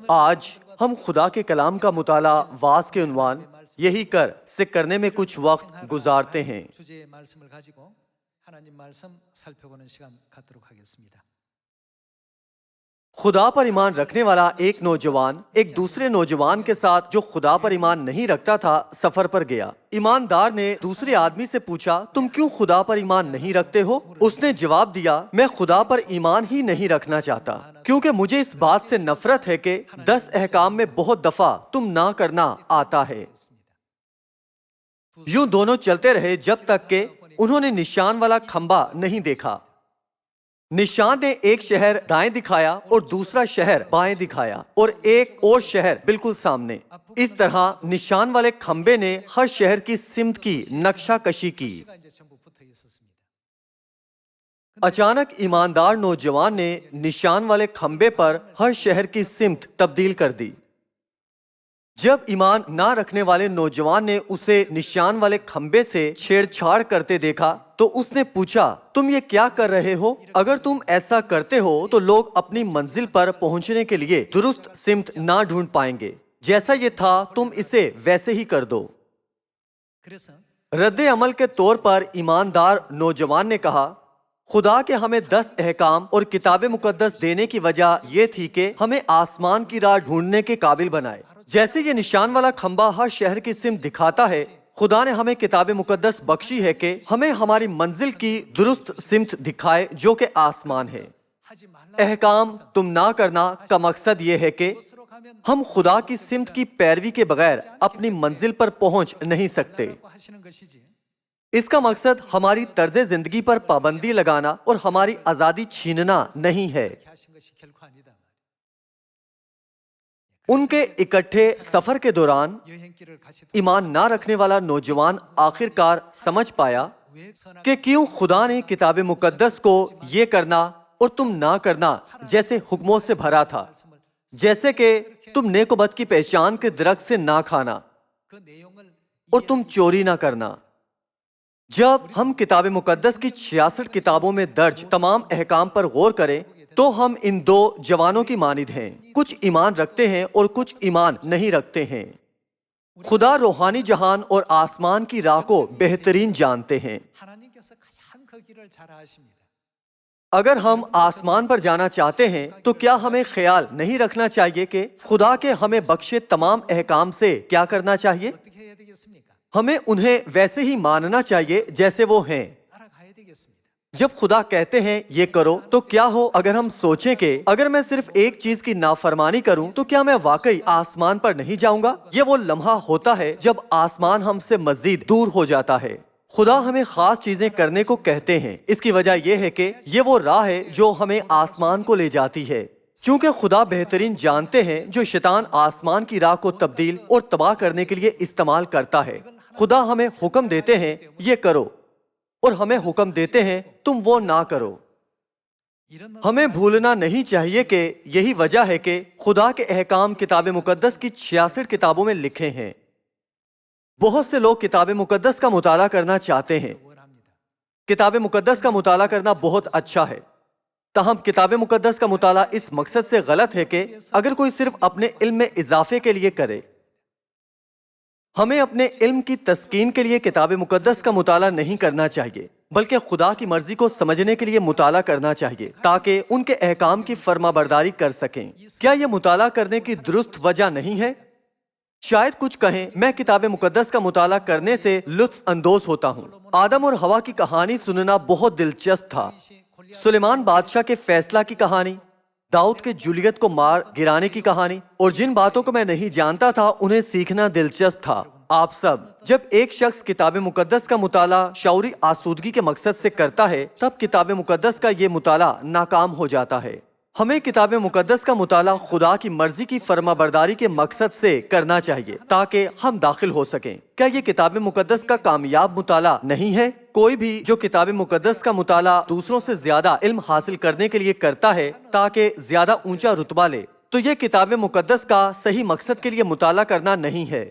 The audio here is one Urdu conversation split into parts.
آج ہم خدا کے کلام کا مطالعہ واز کے عنوان یہی کر سے کرنے میں کچھ وقت گزارتے ہیں۔ 주제의 말씀을 가지고 하나님 말씀 살펴보는 시간 갖도록 하겠습니다. خدا پر ایمان رکھنے والا ایک نوجوان ایک دوسرے نوجوان کے ساتھ جو خدا پر ایمان نہیں رکھتا تھا سفر پر گیا۔ ایماندار نے دوسرے آدمی سے پوچھا، تم کیوں خدا پر ایمان نہیں رکھتے ہو؟ اس نے جواب دیا، میں خدا پر ایمان ہی نہیں رکھنا چاہتا، کیونکہ مجھے اس بات سے نفرت ہے کہ 10 احکام میں بہت دفعہ تم نہ کرنا آتا ہے۔ یوں دونوں چلتے رہے جب تک کہ انہوں نے نشان والا کھمبا نہیں دیکھا۔ نشان نے ایک شہر دائیں دکھایا اور دوسرا شہر بائیں دکھایا اور ایک اور شہر بالکل سامنے۔ اس طرح نشان والے کھمبے نے ہر شہر کی سمت کی نقشہ کشی کی۔ اچانک ایماندار نوجوان نے نشان والے کھمبے پر ہر شہر کی سمت تبدیل کر دی۔ جب ایمان نہ رکھنے والے نوجوان نے اسے نشان والے کھمبے سے چھیڑ چھاڑ کرتے دیکھا تو اس نے پوچھا، تم یہ کیا کر رہے ہو؟ اگر تم ایسا کرتے ہو تو لوگ اپنی منزل پر پہنچنے کے لیے درست سمت نہ ڈھونڈ پائیں گے۔ جیسا یہ تھا تم اسے ویسے ہی کر دو۔ رد عمل کے طور پر ایماندار نوجوان نے کہا، خدا کے ہمیں 10 احکام اور کتاب مقدس دینے کی وجہ یہ تھی کہ ہمیں آسمان کی راہ ڈھونڈنے کے قابل بنائے۔ جیسے یہ نشان والا کھمبا ہر شہر کی سمت دکھاتا ہے، خدا نے ہمیں کتاب مقدس بخشی ہے کہ ہمیں ہماری منزل کی درست سمت دکھائے جو کہ آسمان ہے۔ احکام تم نہ کرنا کا مقصد یہ ہے کہ ہم خدا کی سمت کی پیروی کے بغیر اپنی منزل پر پہنچ نہیں سکتے۔ اس کا مقصد ہماری طرز زندگی پر پابندی لگانا اور ہماری آزادی چھیننا نہیں ہے۔ ان کے اکٹھے سفر کے دوران ایمان نہ رکھنے والا نوجوان آخر کار سمجھ پایا کہ کیوں خدا نے کتاب مقدس کو یہ کرنا اور تم نہ کرنا جیسے حکموں سے بھرا تھا، جیسے کہ تم نیک و بد کی پہچان کے درخت سے نہ کھانا اور تم چوری نہ کرنا۔ جب ہم کتاب مقدس کی 66 کتابوں میں درج تمام احکام پر غور کریں تو ہم ان دو جوانوں کی مانند ہیں، کچھ ایمان رکھتے ہیں اور کچھ ایمان نہیں رکھتے ہیں۔ خدا روحانی جہان اور آسمان کی راہ کو بہترین جانتے ہیں۔ اگر ہم آسمان پر جانا چاہتے ہیں تو کیا ہمیں خیال نہیں رکھنا چاہیے کہ خدا کے ہمیں بخشے تمام احکام سے کیا کرنا چاہیے؟ ہمیں انہیں ویسے ہی ماننا چاہیے جیسے وہ ہیں۔ جب خدا کہتے ہیں یہ کرو تو کیا ہو اگر ہم سوچیں کہ اگر میں صرف ایک چیز کی نافرمانی کروں تو کیا میں واقعی آسمان پر نہیں جاؤں گا؟ یہ وہ لمحہ ہوتا ہے جب آسمان ہم سے مزید دور ہو جاتا ہے۔ خدا ہمیں خاص چیزیں کرنے کو کہتے ہیں، اس کی وجہ یہ ہے کہ یہ وہ راہ ہے جو ہمیں آسمان کو لے جاتی ہے۔ چونکہ خدا بہترین جانتے ہیں جو شیطان آسمان کی راہ کو تبدیل اور تباہ کرنے کے لیے استعمال کرتا ہے۔ خدا ہمیں حکم دیتے ہیں یہ کرو اور ہمیں حکم دیتے ہیں تم وہ نہ کرو۔ ہمیں بھولنا نہیں چاہیے کہ یہی وجہ ہے کہ خدا کے احکام کتاب مقدس کی 66 کتابوں میں لکھے ہیں۔ بہت سے لوگ کتاب مقدس کا مطالعہ کرنا چاہتے ہیں۔ کتاب مقدس کا مطالعہ کرنا بہت اچھا ہے، تاہم کتاب مقدس کا مطالعہ اس مقصد سے غلط ہے کہ اگر کوئی صرف اپنے علم میں اضافے کے لیے کرے۔ ہمیں اپنے علم کی تسکین کے لیے کتاب مقدس کا مطالعہ نہیں کرنا چاہیے، بلکہ خدا کی مرضی کو سمجھنے کے لیے مطالعہ کرنا چاہیے تاکہ ان کے احکام کی فرما برداری کر سکیں۔ کیا یہ مطالعہ کرنے کی درست وجہ نہیں ہے؟ شاید کچھ کہیں میں کتاب مقدس کا مطالعہ کرنے سے لطف اندوز ہوتا ہوں۔ آدم اور حوا کی کہانی سننا بہت دلچسپ تھا۔ سلیمان بادشاہ کے فیصلہ کی کہانی، داؤد کے جولیت کو مار گرانے کی کہانی، اور جن باتوں کو میں نہیں جانتا تھا انہیں سیکھنا دلچسپ تھا۔ آپ سب، جب ایک شخص کتاب مقدس کا مطالعہ شعوری آسودگی کے مقصد سے کرتا ہے تب کتاب مقدس کا یہ مطالعہ ناکام ہو جاتا ہے۔ ہمیں کتاب مقدس کا مطالعہ خدا کی مرضی کی فرما برداری کے مقصد سے کرنا چاہیے تاکہ ہم داخل ہو سکیں۔ کیا یہ کتاب مقدس کا کامیاب مطالعہ نہیں ہے؟ کوئی بھی جو کتاب مقدس کا مطالعہ دوسروں سے زیادہ علم حاصل کرنے کے لیے کرتا ہے تاکہ زیادہ اونچا رتبہ لے، تو یہ کتاب مقدس کا صحیح مقصد کے لیے مطالعہ کرنا نہیں ہے۔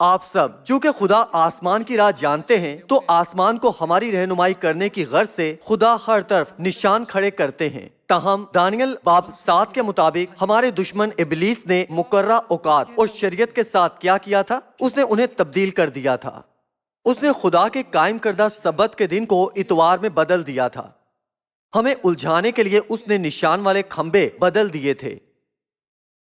آپ سب چونکہ خدا آسمان کی راہ جانتے ہیں تو آسمان کو ہماری رہنمائی کرنے کی غرض سے خدا ہر طرف نشان کھڑے کرتے ہیں۔ تاہم دانیل باب 7 کے مطابق ہمارے دشمن ابلیس نے مقررہ اوقات اور شریعت کے ساتھ کیا کیا تھا؟ اس نے انہیں تبدیل کر دیا تھا۔ اس نے خدا کے قائم کردہ سبت کے دن کو اتوار میں بدل دیا تھا۔ ہمیں الجھانے کے لیے اس نے نشان والے کھمبے بدل دیے تھے۔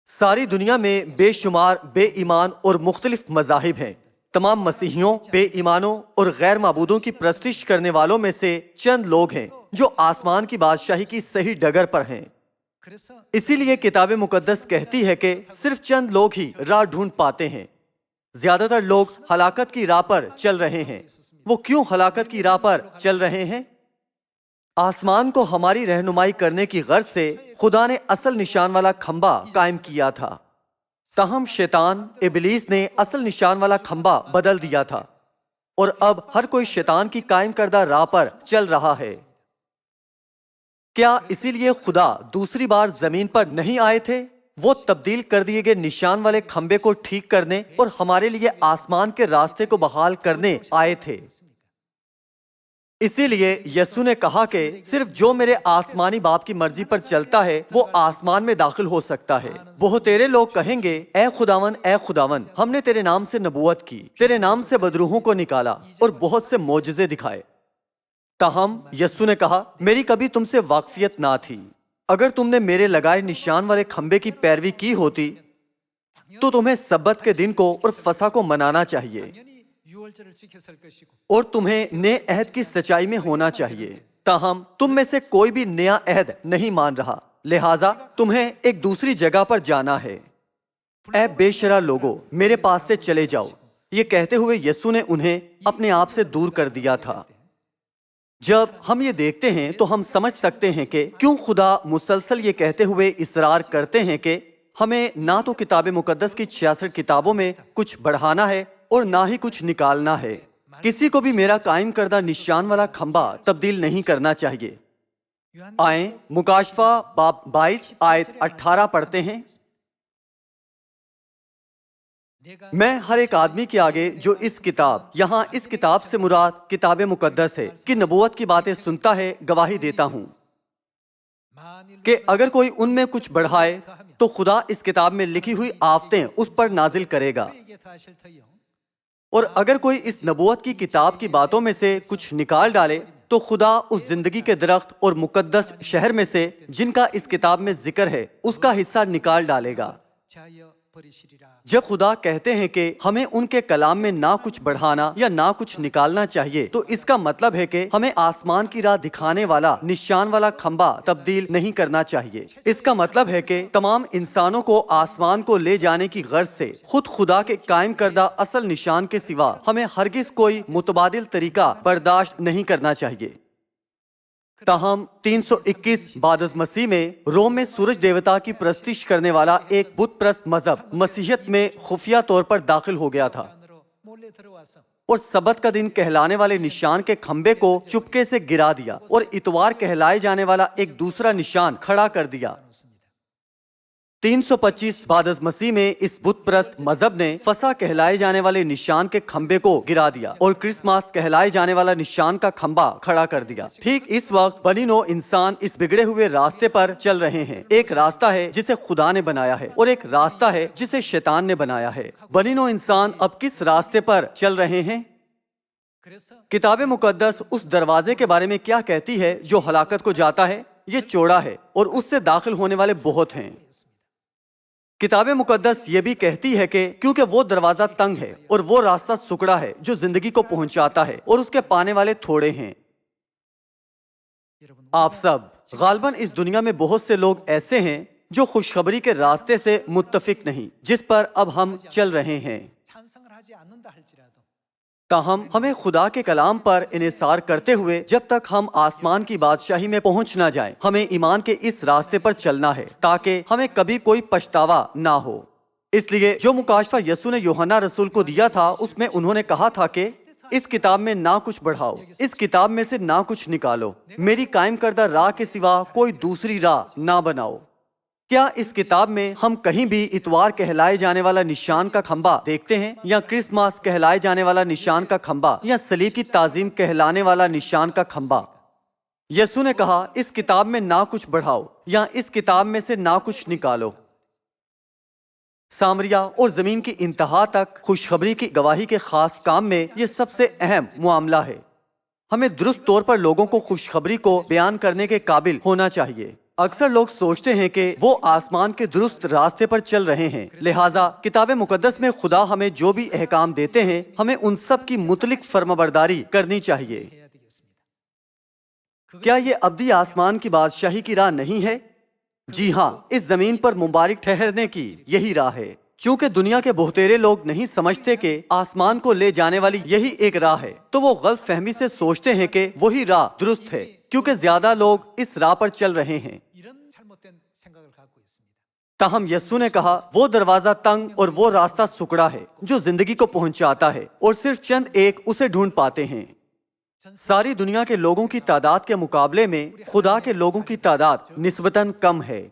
ساری دنیا میں بے شمار بے ایمان اور مختلف مذاہب ہیں۔ تمام مسیحیوں، بے ایمانوں اور غیر معبودوں کی پرستش کرنے والوں میں سے چند لوگ ہیں جو آسمان کی بادشاہی کی صحیح ڈگر پر ہیں۔ 그래서 اسی لیے کتاب مقدس کہتی ہے کہ صرف چند لوگ ہی راہ ڈھونڈ پاتے ہیں۔ زیادہ تر لوگ ہلاکت کی راہ پر چل رہے ہیں۔ وہ کیوں ہلاکت کی راہ پر چل رہے ہیں؟ آسمان کو ہماری رہنمائی کرنے کی غرض سے خدا نے اصل نشان والا کھمبا قائم کیا تھا۔ تاہم شیطان ابلیس نے اصل نشان والا کھمبا بدل دیا تھا اور اب ہر کوئی شیطان کی قائم کردہ راہ پر چل رہا ہے۔ کیا اسی لیے خدا دوسری بار زمین پر نہیں آئے تھے؟ وہ تبدیل کر دیے گئے نشان والے کھمبے کو ٹھیک کرنے اور ہمارے لیے آسمان کے راستے کو بحال کرنے آئے تھے۔ اسی لیے یسوع نے کہا کہ صرف جو میرے آسمانی باپ کی مرضی پر چلتا ہے وہ آسمان میں داخل ہو سکتا ہے۔ بہت تیرے لوگ کہیں گے، اے خداون، ہم نے تیرے نام سے نبوت کی، تیرے نام سے بدروحوں کو نکالا اور بہت سے معجزے دکھائے۔ تاہم یسوع نے کہا، میری کبھی تم سے واقفیت نہ تھی۔ اگر تم نے میرے لگائے نشان والے کھمبے کی پیروی کی ہوتی تو تمہیں سبت کے دن کو اور فسح کو منانا چاہیے 당연히 유월절을 지켰을 것이고 اور تمہیں نئے عہد کی سچائی میں ہونا چاہیے۔ تاہم تم میں سے کوئی بھی نیا عہد نہیں مان رہا، لہٰذا تمہیں ایک دوسری جگہ پر جانا ہے۔ اے بے شرع لوگو، میرے پاس سے چلے جاؤ۔ یہ کہتے ہوئے یسوع نے انہیں اپنے آپ سے دور کر دیا تھا۔ جب ہم یہ دیکھتے ہیں تو ہم سمجھ سکتے ہیں کہ کیوں خدا مسلسل یہ کہتے ہوئے اصرار کرتے ہیں کہ ہمیں نہ تو کتاب مقدس کی 66 کتابوں میں کچھ بڑھانا ہے اور نہ ہی کچھ نکالنا ہے۔ کسی کو بھی میرا قائم کردہ نشان والا کھمبا تبدیل نہیں کرنا چاہیے۔ آئیں مکاشفہ باب 22 آیت 18 پڑھتے ہیں۔ میں ہر ایک آدمی کے آگے جو اس کتاب، یہاں اس کتاب سے مراد کتاب مقدس ہے، کی نبوت کی باتیں سنتا ہے، گواہی دیتا ہوں کہ اگر کوئی ان میں کچھ بڑھائے تو خدا اس کتاب میں لکھی ہوئی آفتیں اس پر نازل کرے گا، 이게 다 싫다요. اور اگر کوئی اس نبوت کی کتاب کی باتوں میں سے کچھ نکال ڈالے تو خدا اس زندگی کے درخت اور مقدس شہر میں سے جن کا اس کتاب میں ذکر ہے اس کا حصہ نکال ڈالے گا۔ 자여 버리시리라. جب خدا کہتے ہیں کہ ہمیں ان کے کلام میں نہ کچھ بڑھانا یا نہ کچھ نکالنا چاہیے تو اس کا مطلب ہے کہ ہمیں آسمان کی راہ دکھانے والا نشان والا کھمبا تبدیل نہیں کرنا چاہیے۔ اس کا مطلب ہے کہ تمام انسانوں کو آسمان کو لے جانے کی غرض سے خود خدا کے قائم کردہ اصل نشان کے سوا ہمیں ہرگز کوئی متبادل طریقہ برداشت نہیں کرنا چاہیے۔ تاہم 321 بعد از مسیح میں روم میں سورج دیوتا کی پرستش کرنے والا ایک بت پرست مذہب مسیحیت میں خفیہ طور پر داخل ہو گیا تھا 안으로 몰래 들어와서 اور سبت کا دن کہلانے والے نشان کے کھمبے کو چپکے سے گرا دیا اور اتوار کہلائے جانے والا ایک دوسرا نشان کھڑا کر دیا۔ 325 بعد از مسیح میں اس بت پرست مذہب نے فسح کہلائے جانے والے نشان کے کھمبے کو گرا دیا اور کرسمس کہلائے جانے والا نشان کا کھمبا کھڑا کر دیا۔ ٹھیک اس وقت بنی نوع انسان اس بگڑے ہوئے راستے پر چل رہے ہیں۔ ایک راستہ ہے جسے خدا نے بنایا ہے اور ایک راستہ ہے جسے شیطان نے بنایا ہے۔ بنی نوع انسان اب کس راستے پر چل رہے ہیں؟ 그래서 کتاب مقدس اس دروازے کے بارے میں کیا کہتی ہے جو ہلاکت کو جاتا ہے؟ یہ چوڑا ہے اور اس سے داخل ہونے والے بہت ہیں۔ کتاب مقدس یہ بھی کہتی ہے کہ کیونکہ وہ دروازہ تنگ ہے اور وہ راستہ سکڑا ہے جو زندگی کو پہنچاتا ہے اور اس کے پانے والے تھوڑے ہیں۔ 여러분 آپ سب غالباً اس دنیا میں بہت سے لوگ ایسے ہیں جو خوشخبری کے راستے سے متفق نہیں جس پر اب ہم چل رہے ہیں۔ 찬성을 하지 않는다 할지라도 تاہم ہمیں خدا کے کلام پر انحصار کرتے ہوئے جب تک ہم آسمان کی بادشاہی میں پہنچ نہ جائیں ہمیں ایمان کے اس راستے پر چلنا ہے تاکہ ہمیں کبھی کوئی پچھتاوا نہ ہو۔ اس لیے جو مکاشفہ یسوع نے یوحنا رسول کو دیا تھا اس میں انہوں نے کہا تھا کہ اس کتاب میں نہ کچھ بڑھاؤ، اس کتاب میں سے نہ کچھ نکالو، میری قائم کردہ راہ کے سوا کوئی دوسری راہ نہ بناؤ۔ کیا اس کتاب میں ہم کہیں بھی اتوار کہلائے جانے والا نشان کا کھمبا دیکھتے ہیں، یا کرسمس کہلائے جانے والا نشان کا کھمبا، یا صلیب کی تعظیم کہلانے والا نشان کا کھمبا؟ یسوع نے کہا اس کتاب میں نہ کچھ بڑھاؤ یا اس کتاب میں سے نہ کچھ نکالو۔ سامریہ اور زمین کی انتہا تک خوشخبری کی گواہی کے خاص کام میں یہ سب سے اہم معاملہ ہے۔ ہمیں درست طور پر لوگوں کو خوشخبری کو بیان کرنے کے قابل ہونا چاہیے۔ اکثر لوگ سوچتے ہیں کہ وہ آسمان کے درست راستے پر چل رہے ہیں، لہٰذا کتاب مقدس میں خدا ہمیں جو بھی احکام دیتے ہیں ہمیں ان سب کی مطلق فرمانبرداری کرنی چاہیے۔ کیا یہ ابدی آسمان کی بادشاہی کی راہ نہیں ہے؟ جی ہاں، اس زمین پر مبارک ٹھہرنے کی یہی راہ ہے۔ چونکہ دنیا کے بہتیرے لوگ نہیں سمجھتے کہ آسمان کو لے جانے والی یہی ایک راہ ہے، تو وہ غلط فہمی سے سوچتے ہیں کہ وہی راہ درست ہے، کیونکہ زیادہ لوگ اس راہ پر چل رہے ہیں۔ تاہم یسوع نے کہا وہ دروازہ تنگ اور وہ راستہ سکڑا ہے جو زندگی کو پہنچاتا ہے، اور صرف چند ایک اسے ڈھونڈ پاتے ہیں۔ ساری دنیا کے لوگوں کی تعداد کے مقابلے میں خدا کے لوگوں کی تعداد نسبتاً کم ہے۔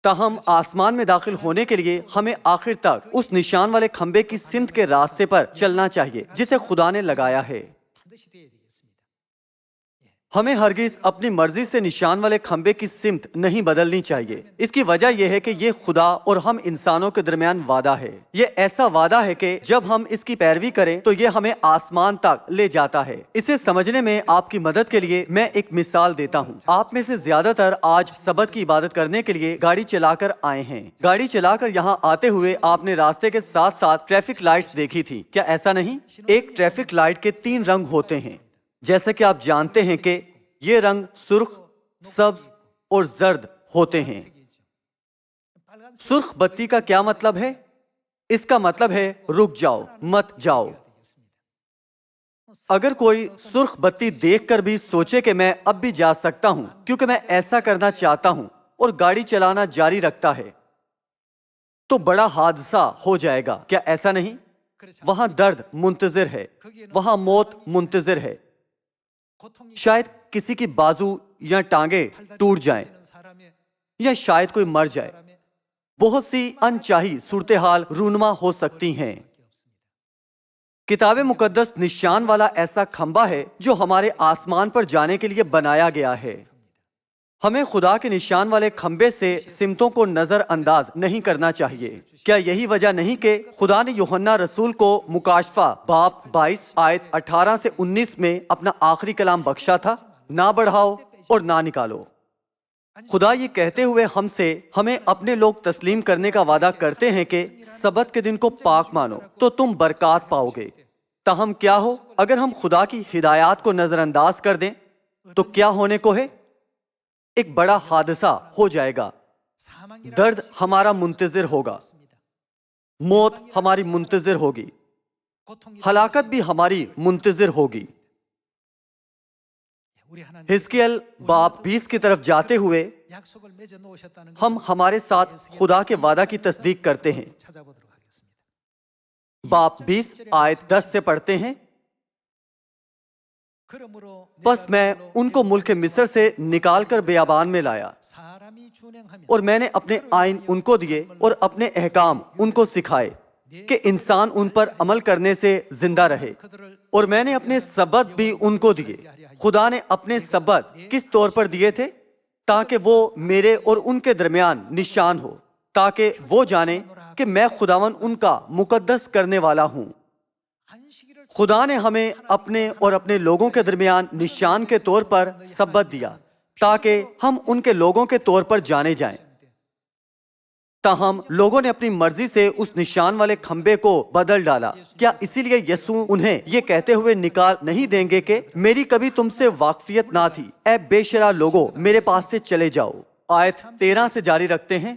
تاہم آسمان میں داخل ہونے کے لیے ہمیں آخر تک اس نشان والے کھمبے کی سمت کے راستے پر چلنا چاہیے جسے خدا نے لگایا ہے۔ ہمیں ہرگز اپنی مرضی سے نشان والے کھمبے کی سمت نہیں بدلنی چاہیے۔ اس کی وجہ یہ ہے کہ یہ خدا اور ہم انسانوں کے درمیان وعدہ ہے۔ یہ ایسا وعدہ ہے کہ جب ہم اس کی پیروی کریں تو یہ ہمیں آسمان تک لے جاتا ہے۔ اسے سمجھنے میں آپ کی مدد کے لیے میں ایک مثال دیتا ہوں۔ آپ میں سے زیادہ تر آج سبت کی عبادت کرنے کے لیے گاڑی چلا کر آئے ہیں۔ گاڑی چلا کر یہاں آتے ہوئے آپ نے راستے کے ساتھ ساتھ ٹریفک لائٹس دیکھی تھی، کیا ایسا نہیں؟ ایک ٹریفک لائٹ کے 3 رنگ ہوتے ہیں، جیسے کہ آپ جانتے ہیں کہ یہ رنگ سرخ، سبز اور زرد ہوتے ہیں۔ سرخ بتی کا کیا مطلب ہے؟ اس کا مطلب ہے رک جاؤ، مت جاؤ۔ اگر کوئی سرخ بتی دیکھ کر بھی سوچے کہ میں اب بھی جا سکتا ہوں کیونکہ میں ایسا کرنا چاہتا ہوں، اور گاڑی چلانا جاری رکھتا ہے، تو بڑا حادثہ ہو جائے گا، کیا ایسا نہیں؟ وہاں درد منتظر ہے، وہاں موت منتظر ہے، شاید کسی کی بازو یا ٹانگیں ٹوٹ جائیں، یا شاید کوئی مر جائے۔ بہت سی انچاہی صورتحال رونما ہو سکتی ہیں۔ کتاب مقدس نشان والا ایسا کھمبا ہے جو ہمارے آسمان پر جانے کے لیے بنایا گیا ہے۔ ہمیں خدا کے نشان والے کھمبے سے سمتوں کو نظر انداز نہیں کرنا چاہیے۔ کیا یہی وجہ نہیں کہ خدا نے یوحنا رسول کو مکاشفہ باب 22 آیت 18 سے 19 میں اپنا آخری کلام بخشا تھا؟ نہ بڑھاؤ اور نہ نکالو۔ خدا یہ کہتے ہوئے ہمیں اپنے لوگ تسلیم کرنے کا وعدہ کرتے ہیں کہ سبت کے دن کو پاک مانو تو تم برکات پاؤ گے۔ تاہم کیا ہو اگر ہم خدا کی ہدایات کو نظر انداز کر دیں تو کیا ہونے کو ہے؟ ایک بڑا حادثہ ہو جائے گا۔ درد ہمارا منتظر ہوگا، موت ہماری منتظر ہوگی، ہلاکت بھی ہماری منتظر ہوگی۔ حزقیل باب 20 کی طرف جاتے ہوئے ہم ہمارے ساتھ خدا کے وعدہ کی تصدیق کرتے ہیں۔ باب 20 آیت 10 سے پڑھتے ہیں، بس میں ان کو ملک مصر سے نکال کر بیابان میں لایا، اور میں نے اپنے آئین ان کو دیے اور اپنے احکام ان کو سکھائے کہ انسان ان پر عمل کرنے سے زندہ رہے، اور میں نے اپنے سبت بھی ان کو دیے۔ خدا نے اپنے سبت کس طور پر دیے تھے؟ تاکہ وہ میرے اور ان کے درمیان نشان ہو، تاکہ وہ جانے کہ میں خداوند ان کا مقدس کرنے والا ہوں۔ خدا نے ہمیں اپنے اور اپنے لوگوں کے درمیان نشان کے طور پر سبت دیا تاکہ ہم ان کے لوگوں کے طور پر جانے جائیں۔ تاہم لوگوں نے اپنی مرضی سے اس نشان والے کھمبے کو بدل ڈالا۔ کیا اسی لیے یسوع انہیں یہ کہتے ہوئے نکال نہیں دیں گے کہ میری کبھی تم سے واقفیت نہ تھی، اے بے شرع لوگوں میرے پاس سے چلے جاؤ؟ آیت 13 سے جاری رکھتے ہیں،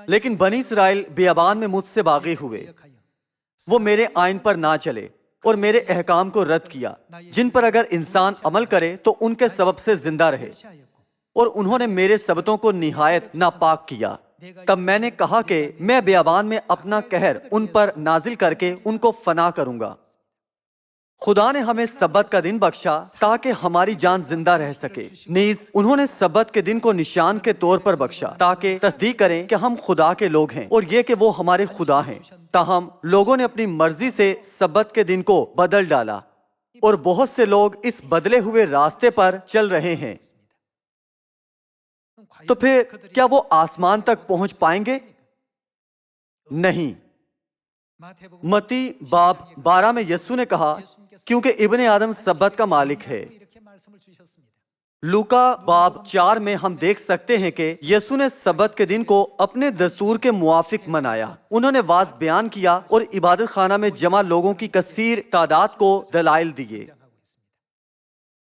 لیکن بنی اسرائیل بیابان میں مجھ سے باغی ہوئے، وہ میرے آئین پر نہ چلے اور میرے احکام کو رد کیا، جن پر اگر انسان عمل کرے تو ان کے سبب سے زندہ رہے، اور انہوں نے میرے سبتوں کو نہایت ناپاک کیا۔ تب میں نے کہا کہ میں بیابان میں اپنا قہر ان پر نازل کر کے ان کو فنا کروں گا۔ خدا نے ہمیں سبت کا دن بخشا تاکہ ہماری جان زندہ رہ سکے. نیز انہوں نے سبت کے دن کو نشان کے طور پر بخشا تاکہ تصدیق کریں کہ ہم خدا کے لوگ ہیں اور یہ کہ وہ ہمارے خدا ہیں. تاہم لوگوں نے اپنی مرضی سے سبت کے دن کو بدل ڈالا اور بہت سے لوگ اس بدلے ہوئے راستے پر چل رہے ہیں. تو پھر کیا وہ آسمان تک پہنچ پائیں گے؟ نہیں. متی باب 12 میں یسوع نے کہا کیونکہ ابن آدم سبت کا مالک ہے. لوکا باب 4 میں ہم دیکھ سکتے ہیں کہ یسوع نے سبت کے دن کو اپنے دستور کے موافق منایا. انہوں نے واضح بیان کیا اور عبادت خانہ میں جمع لوگوں کی کثیر تعداد کو دلائل دیے.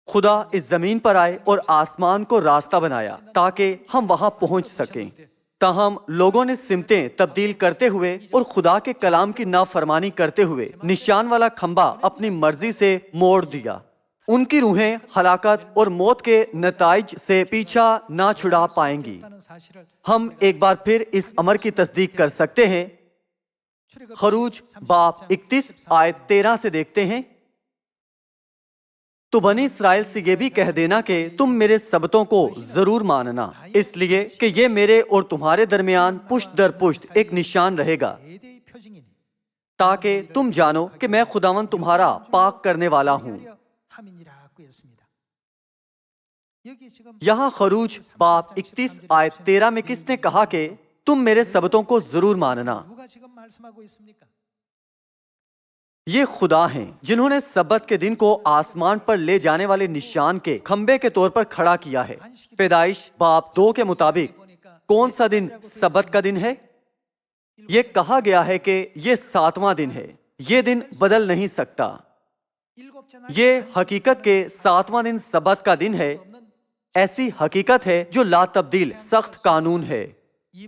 خدا اس زمین پر آئے اور آسمان کو راستہ بنایا تاکہ ہم وہاں پہنچ سکیں. تاہم لوگوں نے سمتیں تبدیل کرتے ہوئے اور خدا کے کلام کی نافرمانی کرتے ہوئے نشان والا کھمبا اپنی مرضی سے موڑ دیا. ان کی روحیں ہلاکت اور موت کے نتائج سے پیچھا نہ چھڑا پائیں گی. ہم ایک بار پھر اس امر کی تصدیق کر سکتے ہیں. خروج باب 31 آیت 13 سے دیکھتے ہیں. تو بنی اسرائیل سے یہ بھی کہہ دینا کہ تم میرے سبتوں کو ضرور ماننا، اس لیے کہ یہ میرے اور تمہارے درمیان پشت در پشت ایک نشان رہے گا، تاکہ تم جانو کہ میں خداوند تمہارا پاک کرنے والا ہوں. یہاں خروج باب 31 آیت 13 میں کس نے کہا کہ تم میرے سبتوں کو ضرور ماننا؟ یہ خدا ہیں جنہوں نے سبت کے دن کو آسمان پر لے جانے والے نشان کے کھمبے کے طور پر کھڑا کیا ہے. پیدائش باب 2 کے مطابق کون سا دن سبت کا دن ہے؟ یہ کہا گیا ہے کہ یہ 7واں دن ہے. یہ دن بدل نہیں سکتا. یہ حقیقت کے 7واں دن سبت کا دن ہے. ایسی حقیقت ہے جو لا تبدیل سخت قانون ہے.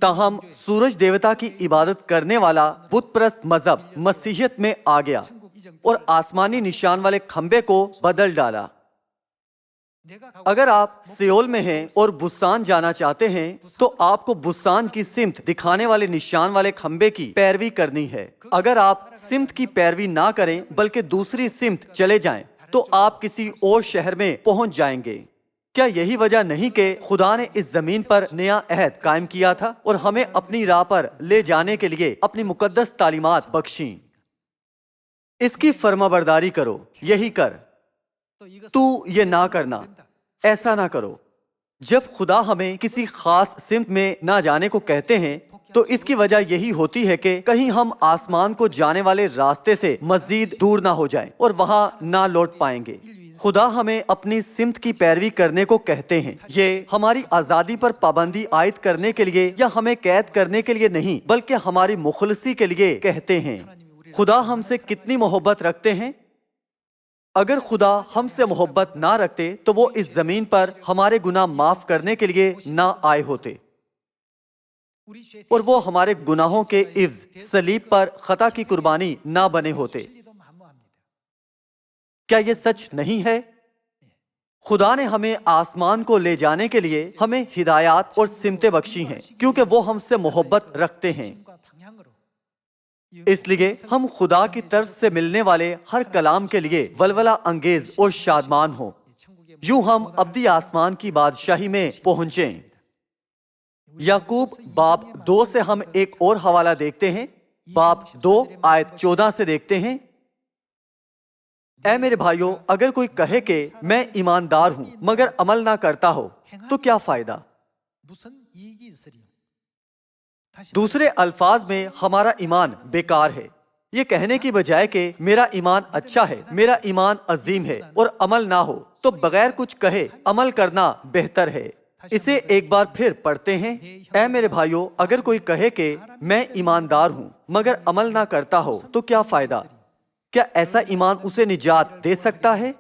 تاہم سورج دیوتا کی عبادت کرنے والا بت پرست مذہب مسیحیت میں آ گیا اور آسمانی نشان والے کھمبے کو بدل ڈالا. اگر آپ سیول میں ہیں اور بسان جانا چاہتے ہیں تو آپ کو بسان کی سمت دکھانے والے نشان والے کھمبے کی پیروی کرنی ہے. اگر آپ سمت کی پیروی نہ کریں بلکہ دوسری سمت چلے جائیں تو آپ کسی اور شہر میں پہنچ جائیں گے. کیا یہی وجہ نہیں کہ خدا نے اس زمین پر نیا عہد قائم کیا تھا اور ہمیں اپنی راہ پر لے جانے کے لیے اپنی مقدس تعلیمات بخشیں؟ اس کی فرما برداری کرو، یہی کر، تو یہ نہ کرنا، ایسا نہ کرو. جب خدا ہمیں کسی خاص سمت میں نہ جانے کو کہتے ہیں تو اس کی وجہ یہی ہوتی ہے کہ کہیں ہم آسمان کو جانے والے راستے سے مزید دور نہ ہو جائیں اور وہاں نہ لوٹ پائیں گے. خدا ہمیں اپنی سمت کی پیروی کرنے کو کہتے ہیں. یہ ہماری آزادی پر پابندی عائد کرنے کے لیے یا ہمیں قید کرنے کے لیے نہیں بلکہ ہماری مخلصی کے لیے کہتے ہیں. خدا ہم سے کتنی محبت رکھتے ہیں. اگر خدا ہم سے محبت نہ رکھتے تو وہ اس زمین پر ہمارے گناہ معاف کرنے کے لیے نہ آئے ہوتے اور وہ ہمارے گناہوں کے عوض صلیب پر خطا کی قربانی نہ بنے ہوتے. کیا یہ سچ نہیں ہے؟ خدا نے ہمیں آسمان کو لے جانے کے لیے ہمیں ہدایات اور سمتیں بخشی ہیں کیونکہ وہ ہم سے محبت رکھتے ہیں. اس لیے ہم خدا کی طرف سے ملنے والے ہر کلام کے لیے ولولہ انگیز اور شادمان ہوں. یوں ہم ابدی آسمان کی بادشاہی میں پہنچیں. یعقوب باب 2 سے ہم ایک اور حوالہ دیکھتے ہیں. باب 2 آیت 14 سے دیکھتے ہیں. اے میرے بھائیوں، اگر کوئی کہے کہ میں ایماندار ہوں مگر عمل نہ کرتا ہو تو کیا فائدہ؟ دوسرے الفاظ میں ہمارا ایمان بیکار ہے. یہ کہنے کی بجائے کہ میرا ایمان اچھا ہے، میرا ایمان عظیم ہے اور عمل نہ ہو تو بغیر کچھ کہے عمل کرنا بہتر ہے. اسے ایک بار پھر پڑھتے ہیں. اے میرے بھائیوں، اگر کوئی کہے کہ میں ایماندار ہوں مگر عمل نہ کرتا ہو تو کیا فائدہ؟ کیا ایسا ایمان اسے نجات دے سکتا ہے؟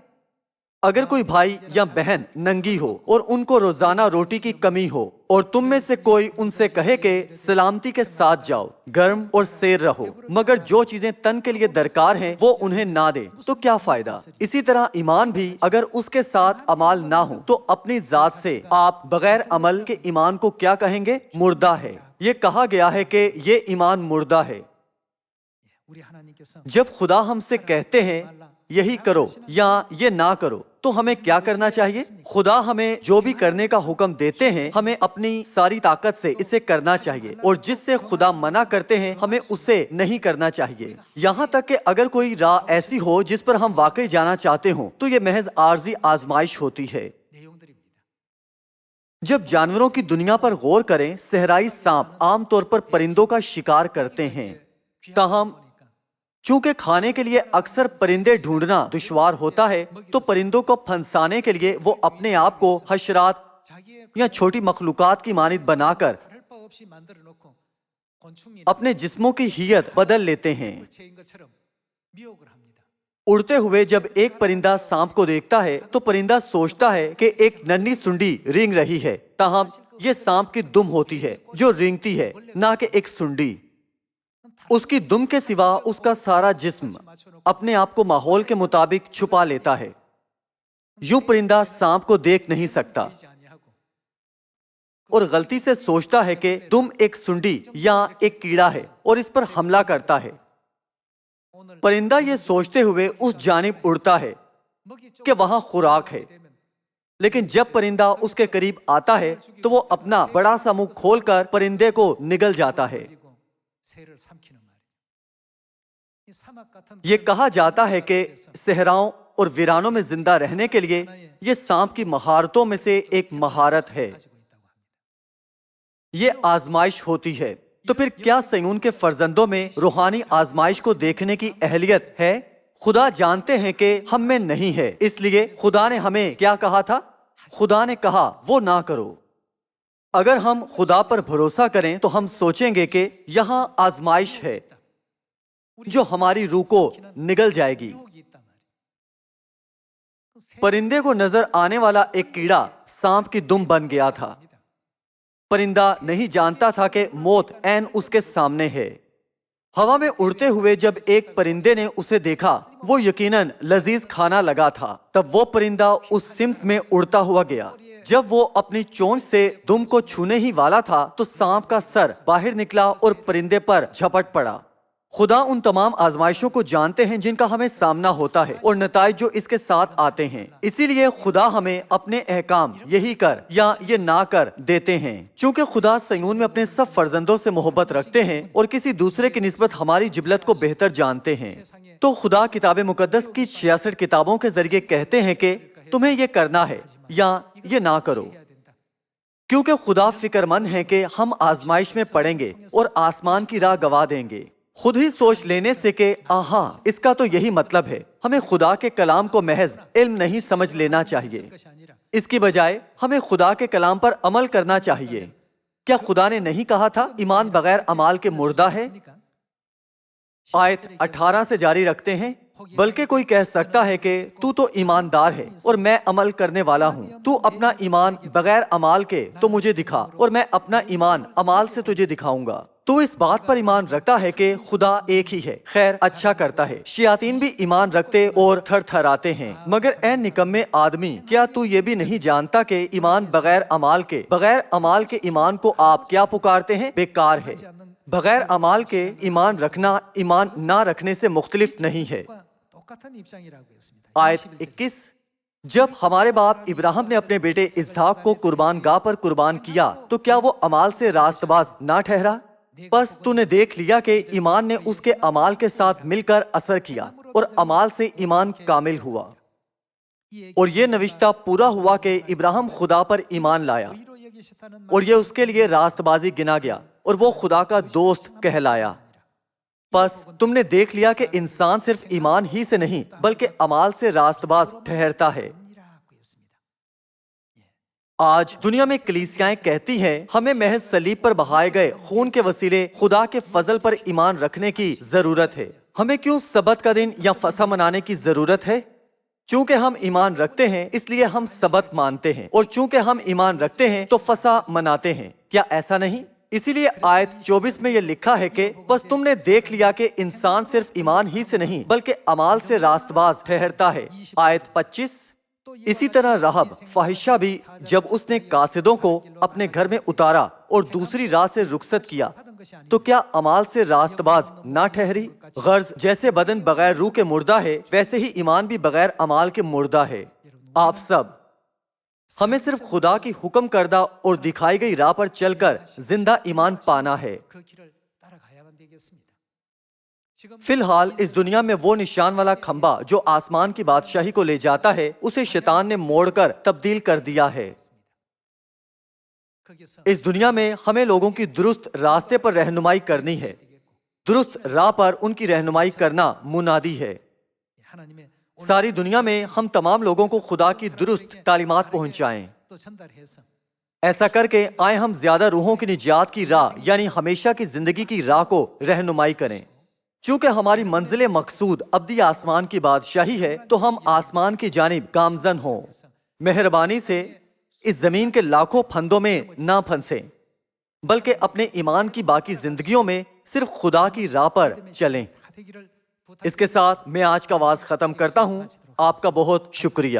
اگر کوئی بھائی یا بہن ننگی ہو اور ان کو روزانہ روٹی کی کمی ہو اور تم میں سے کوئی ان سے کہے کہ سلامتی کے ساتھ جاؤ، گرم اور سیر رہو، مگر جو چیزیں تن کے لیے درکار ہیں وہ انہیں نہ دے تو کیا فائدہ؟ اسی طرح ایمان بھی اگر اس کے ساتھ عمل نہ ہو تو اپنی ذات سے آپ بغیر عمل کے ایمان کو کیا کہیں گے؟ مردہ ہے. یہ کہا گیا ہے کہ یہ ایمان مردہ ہے. جب خدا ہم سے کہتے ہیں یہی کرو یا یہ نہ کرو، تو ہمیں کیا کرنا چاہیے؟ خدا ہمیں جو بھی کرنے کا حکم دیتے ہیں ہمیں اپنی ساری طاقت سے اسے کرنا چاہیے، اور جس سے خدا منع کرتے ہیں ہمیں اسے نہیں کرنا چاہیے، یہاں تک کہ اگر کوئی راہ ایسی ہو جس پر ہم واقعی جانا چاہتے ہوں تو یہ محض عارضی آزمائش ہوتی ہے۔ جب جانوروں کی دنیا پر غور کریں، صحرائی سانپ عام طور پر پرندوں کا شکار کرتے ہیں، تاہم چونکہ کھانے کے لیے اکثر پرندے ڈھونڈنا دشوار ہوتا ہے تو پرندوں کو پھنسانے کے لیے وہ اپنے آپ کو حشرات یا چھوٹی مخلوقات کی مانند بنا کر اپنے جسموں کی ہیئت بدل لیتے ہیں۔ اڑتے ہوئے جب ایک پرندہ سانپ کو دیکھتا ہے تو پرندہ سوچتا ہے کہ ایک ننھی سنڈی رینگ رہی ہے، تاہم یہ سانپ کی دم ہوتی ہے جو رینگتی ہے، نہ کہ ایک سنڈی۔ اس کی دم کے سوا اس کا سارا جسم اپنے آپ کو ماحول کے مطابق چھپا لیتا ہے، یوں پرندہ سانپ کو دیکھ نہیں سکتا اور غلطی سے سوچتا ہے کہ دم ایک سنڈی یا ایک کیڑا ہے اور اس پر حملہ کرتا ہے۔ پرندہ یہ سوچتے ہوئے اس جانب اڑتا ہے کہ وہاں خوراک ہے، لیکن جب پرندہ اس کے قریب آتا ہے تو وہ اپنا بڑا سا منہ کھول کر پرندے کو نگل جاتا ہے۔ یہ کہا جاتا ہے کہ صحراؤں اور ویرانوں میں زندہ رہنے کے لیے یہ سانپ کی مہارتوں میں سے ایک مہارت ہے، یہ آزمائش ہوتی ہے۔ تو پھر کیا صیون کے فرزندوں میں روحانی آزمائش کو دیکھنے کی اہلیت ہے؟ خدا جانتے ہیں کہ ہم میں نہیں ہے، اس لیے خدا نے ہمیں کیا کہا تھا؟ خدا نے کہا وہ نہ کرو۔ اگر ہم خدا پر بھروسہ کریں تو ہم سوچیں گے کہ یہاں آزمائش ہے جو ہماری روح کو نگل جائے گی۔ پرندے کو نظر آنے والا ایک کیڑا سانپ کی دم بن گیا تھا۔ پرندہ نہیں جانتا تھا کہ موت عین اس کے سامنے ہے۔ ہوا میں اڑتے ہوئے جب ایک پرندے نے اسے دیکھا، وہ یقیناً لذیذ کھانا لگا تھا، تب وہ پرندہ اس سمت میں اڑتا ہوا گیا۔ جب وہ اپنی چونچ سے دم کو چھونے ہی والا تھا تو سانپ کا سر باہر نکلا اور پرندے پر جھپٹ پڑا۔ خدا ان تمام آزمائشوں کو جانتے ہیں جن کا ہمیں سامنا ہوتا ہے اور نتائج جو اس کے ساتھ آتے ہیں، اسی لیے خدا ہمیں اپنے احکام یہی کر یا یہ نہ کر دیتے ہیں۔ چونکہ خدا صیون میں اپنے سب فرزندوں سے محبت رکھتے ہیں اور کسی دوسرے کی نسبت ہماری جبلت کو بہتر جانتے ہیں، تو خدا کتاب مقدس کی 66 کتابوں کے ذریعے کہتے ہیں کہ تمہیں یہ کرنا ہے یا یہ نہ کرو، کیونکہ خدا فکر مند ہے کہ ہم آزمائش میں پڑیں گے اور آسمان کی راہ گوا دیں گے۔ خود ہی سوچ لینے سے کہ آہاں اس کا تو یہی مطلب ہے، ہمیں خدا کے کلام کو محض علم نہیں سمجھ لینا چاہیے، اس کی بجائے ہمیں خدا کے کلام پر عمل کرنا چاہیے۔ کیا خدا نے نہیں کہا تھا ایمان بغیر اعمال کے مردہ ہے؟ آیت 18 سے جاری رکھتے ہیں، بلکہ کوئی کہہ سکتا ہے کہ تو ایماندار ہے اور میں عمل کرنے والا ہوں، تو اپنا ایمان بغیر اعمال کے تو مجھے دکھا اور میں اپنا ایمان اعمال سے تجھے دکھاؤں گا۔ تو اس بات پر ایمان رکھتا ہے کہ خدا ایک ہی ہے، خیر اچھا کرتا ہے۔ شیاطین بھی ایمان رکھتے اور تھر تھراتے ہیں۔ مگر اے نکمے آدمی، کیا تو یہ بھی نہیں جانتا کہ ایمان بغیر اعمال کے ایمان کو آپ کیا پکارتے ہیں؟ بیکار ہے۔ بغیر اعمال کے ایمان رکھنا ایمان نہ رکھنے سے مختلف نہیں ہے۔ آیت 21، جب ہمارے باپ ابراہیم نے اپنے بیٹے اسحاق کو قربان گاہ پر قربان کیا تو کیا وہ اعمال سے راست باز نہ ٹھہرا؟ بس تو نے دیکھ لیا کہ ایمان نے اس کے اعمال کے ساتھ مل کر اثر کیا اور اعمال سے ایمان کامل ہوا، اور یہ نوشتہ پورا ہوا کہ ابراہیم خدا پر ایمان لایا اور یہ اس کے لیے راست بازی گنا گیا اور وہ خدا کا دوست کہلایا۔ بس تم نے دیکھ لیا کہ انسان صرف ایمان ہی سے نہیں بلکہ اعمال سے راست باز ٹھہرتا ہے۔ آج دنیا میں کلیسیائیں کہتی ہیں ہمیں محض صلیب پر بہائے گئے خون کے وسیلے خدا کے فضل پر ایمان رکھنے کی ضرورت ہے۔ ہمیں کیوں سبت کا دن یا فسح منانے کی ضرورت ہے؟ چونکہ ہم ایمان رکھتے ہیں اس لیے ہم سبت مانتے ہیں، اور چونکہ ہم ایمان رکھتے ہیں تو فسح مناتے ہیں، کیا ایسا نہیں؟ اسی لیے آیت 24 میں یہ لکھا ہے کہ بس تم نے دیکھ لیا کہ انسان صرف ایمان ہی سے نہیں بلکہ اعمال سے راست باز ٹھہرتا ہے۔ آیت 25، اسی طرح رہب فاحشہ بھی جب اس نے قاصدوں کو اپنے گھر میں اتارا اور دوسری راہ سے رخصت کیا تو کیا امال سے راست باز نہ ٹھہری؟ غرض جیسے بدن بغیر روح کے مردہ ہے، ویسے ہی ایمان بھی بغیر امال کے مردہ ہے۔ آپ سب ہمیں صرف خدا کی حکم کردہ اور دکھائی گئی راہ پر چل کر زندہ ایمان پانا ہے۔ فی الحال اس دنیا میں وہ نشان والا کھمبا جو آسمان کی بادشاہی کو لے جاتا ہے، اسے شیطان نے موڑ کر تبدیل کر دیا ہے۔ اس دنیا میں ہمیں لوگوں کی درست راستے پر رہنمائی کرنی ہے، درست راہ پر ان کی رہنمائی کرنا منادی ہے۔ ساری دنیا میں ہم تمام لوگوں کو خدا کی درست تعلیمات پہنچائیں۔ ایسا کر کے آئے ہم زیادہ روحوں کی نجات کی راہ یعنی ہمیشہ کی زندگی کی راہ کو رہنمائی کریں۔ چونکہ ہماری منزل مقصود ابدی آسمان کی بادشاہی ہے تو ہم آسمان کی جانب گامزن ہوں۔ مہربانی سے اس زمین کے لاکھوں پھندوں میں نہ پھنسیں، بلکہ اپنے ایمان کی باقی زندگیوں میں صرف خدا کی راہ پر چلیں۔ اس کے ساتھ میں آج کا وعظ ختم کرتا ہوں۔ آپ کا بہت شکریہ۔